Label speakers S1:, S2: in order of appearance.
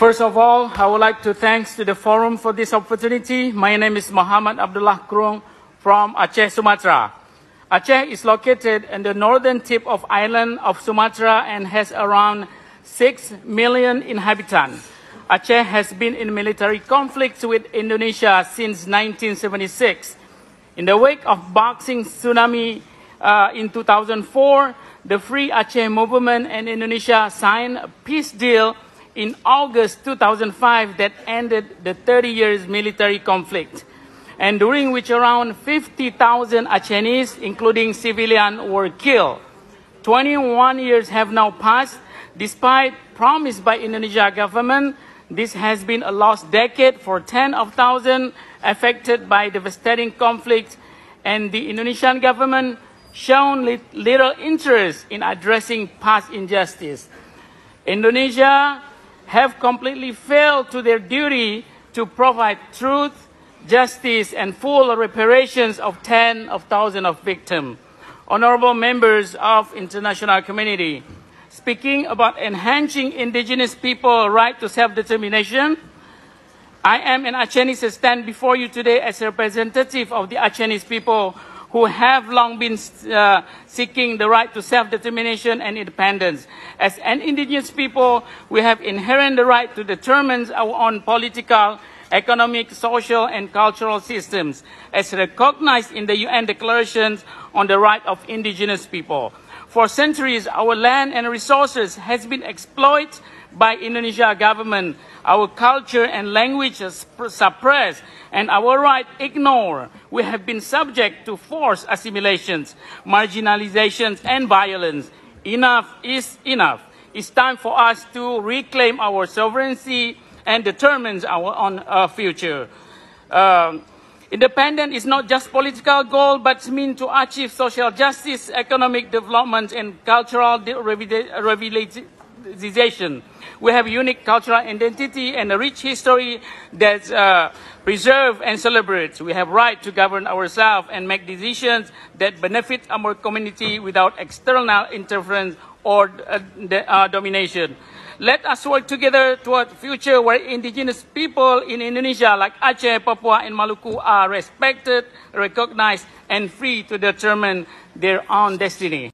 S1: First of all, I would like to thank the forum for this opportunity. My name is Muhammad Abdullah Krung from Aceh, Sumatra. Aceh is located in the northern tip of island of Sumatra and has around 6 million inhabitants. Aceh has been in military conflicts with Indonesia since 1976. In the wake of boxing tsunami in 2004, the Free Aceh movement and Indonesia signed a peace deal in August 2005 that ended the 30 years military conflict, and during which around 50,000 Acehnese, including civilians, were killed. 21 years have now passed. Despite promise by Indonesia government, this has been a lost decade for tens of thousands affected by devastating conflicts, and the Indonesian government shown little interest in addressing past injustice. Indonesia have completely failed to their duty to provide truth, justice, and full reparations of tens of thousands of victims. Honorable members of international community, speaking about enhancing indigenous people's right to self-determination, I am an Acehnese stand before you today as a representative of the Acehnese people who have long been seeking the right to self-determination and independence. As an indigenous people, we have inherent the right to determine our own political, economic, social, and cultural systems, as recognized in the UN Declarations on the Right of Indigenous People. For centuries, our land and resources has been exploited by Indonesia government, our culture and language is suppressed, and our right ignored. We have been subject to forced assimilations, marginalizations, and violence. Enough is enough. It's time for us to reclaim our sovereignty and determine our own future. Independence is not just political goal, but means to achieve social justice, economic development, and cultural revitalization. We have unique cultural identity and a rich history that's preserved and celebrates. We have right to govern ourselves and make decisions that benefit our community without external interference or domination. Let us work together toward a future where indigenous people in Indonesia like Aceh, Papua, and Maluku are respected, recognized, and free to determine their own destiny.